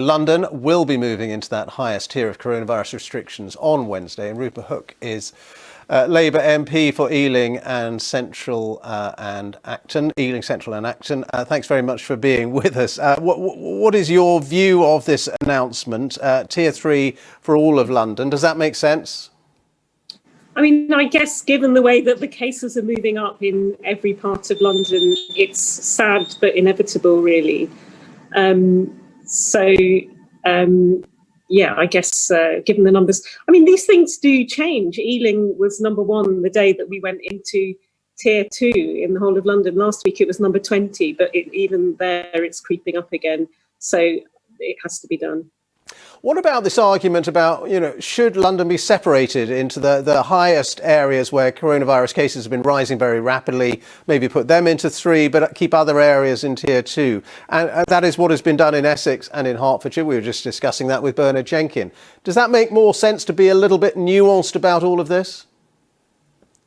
London will be moving into that highest tier of coronavirus restrictions on Wednesday, and Rupa Huq is Labour MP for Ealing and Central and Acton. Ealing Central and Acton. Thanks very much for being with us. What is your view of this announcement? Tier 3 for all of London. Does that make sense? I mean, I guess given the way that the cases are moving up in every part of London, it's sad but inevitable, really. Yeah, I guess given the numbers, I mean, these things do change. Ealing was number 1 the day that we went into tier 2 in the whole of London. Last week it was number 20, but even there it's creeping up again. So it has to be done. What about this argument about, should London be separated into the highest areas where coronavirus cases have been rising very rapidly, maybe put them into 3, but keep other areas in tier 2? And that is what has been done in Essex and in Hertfordshire. We were just discussing that with Bernard Jenkin. Does that make more sense to be a little bit nuanced about all of this?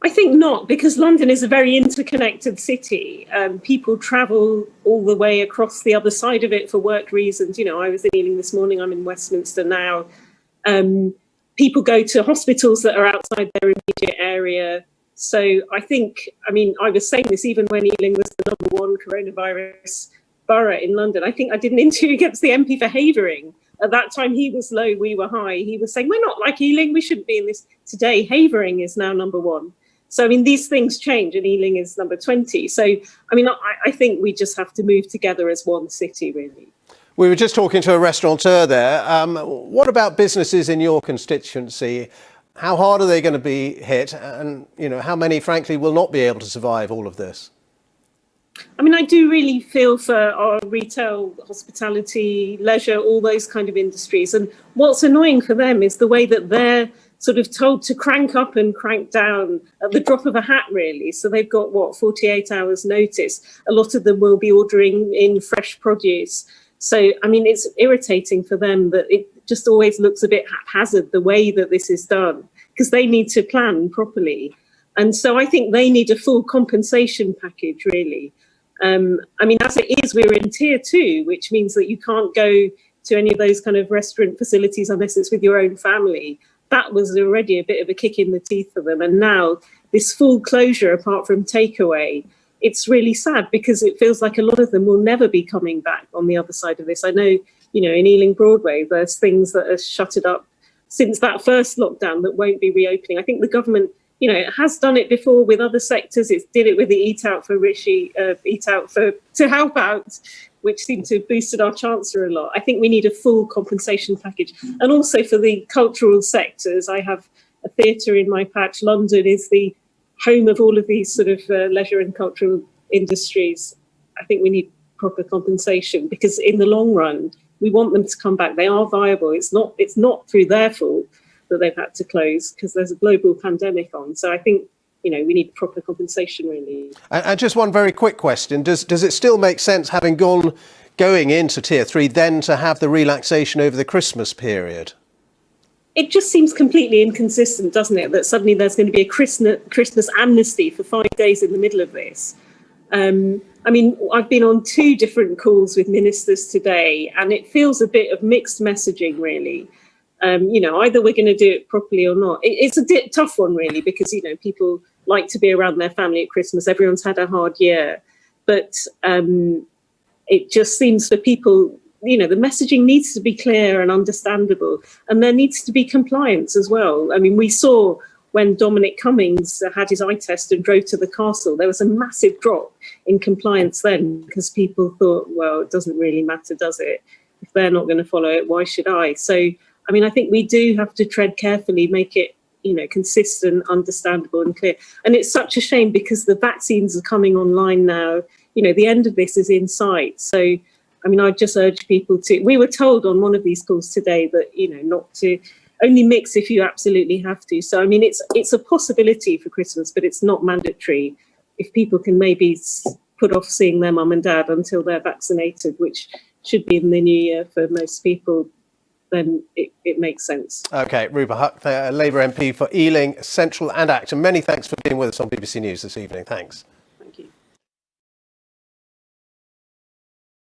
I think not, because London is a very interconnected city. People travel all the way across the other side of it for work reasons. I was in Ealing this morning, I'm in Westminster now. People go to hospitals that are outside their immediate area. So I think, I was saying this even when Ealing was the number 1 coronavirus borough in London. I think I did an interview against the MP for Havering. At that time, he was low, we were high. He was saying, we're not like Ealing, we shouldn't be in this. Today, Havering is now number 1. So, these things change, and Ealing is number 20. So, I think we just have to move together as one city, really. We were just talking to a restaurateur there. What about businesses in your constituency? How hard are they going to be hit? And, how many, frankly, will not be able to survive all of this? I do really feel for our retail, hospitality, leisure, all those kind of industries. And what's annoying for them is the way that they're sort of told to crank up and crank down at the drop of a hat, really. So they've got, 48 hours notice. A lot of them will be ordering in fresh produce. So, it's irritating for them that it just always looks a bit haphazard, the way that this is done, because they need to plan properly. And so I think they need a full compensation package, really. As it is, we're in tier 2, which means that you can't go to any of those kind of restaurant facilities unless it's with your own family. That was already a bit of a kick in the teeth for them. And now this full closure, apart from takeaway, it's really sad because it feels like a lot of them will never be coming back on the other side of this. I know, in Ealing Broadway, there's things that are shuttered up since that first lockdown that won't be reopening. I think the government, it has done it before with other sectors. It did it with the Eat Out to Help Out, which seemed to have boosted our Chancellor a lot. I think we need a full compensation package. And also for the cultural sectors, I have a theatre in my patch. London is the home of all of these sort of leisure and cultural industries. I think we need proper compensation because in the long run, we want them to come back. They are viable. It's not through their fault that they've had to close because there's a global pandemic on. So I think, we need proper compensation, really. And just one very quick question. Does it still make sense, having going into tier 3, then to have the relaxation over the Christmas period? It just seems completely inconsistent, doesn't it, that suddenly there's going to be a Christmas amnesty for 5 days in the middle of this. I've been on 2 different calls with ministers today, and it feels a bit of mixed messaging, really. Either we're going to do it properly or not. It's a tough one, really, because, people like to be around their family at Christmas. Everyone's had a hard year. But it just seems for people, the messaging needs to be clear and understandable. And there needs to be compliance as well. We saw when Dominic Cummings had his eye test and drove to the castle, there was a massive drop in compliance then because people thought, well, it doesn't really matter, does it? If they're not going to follow it, why should I? So, I think we do have to tread carefully, make it, consistent, understandable and clear. And it's such a shame because the vaccines are coming online now. The end of this is in sight. So, I just urge people we were told on one of these calls today that, not to only mix if you absolutely have to. So, it's a possibility for Christmas, but it's not mandatory. If people can maybe put off seeing their mum and dad until they're vaccinated, which should be in the new year for most people, then it makes sense. OK, Rupa Huq, Labour MP for Ealing, Central and Acton. Many thanks for being with us on BBC News this evening. Thanks.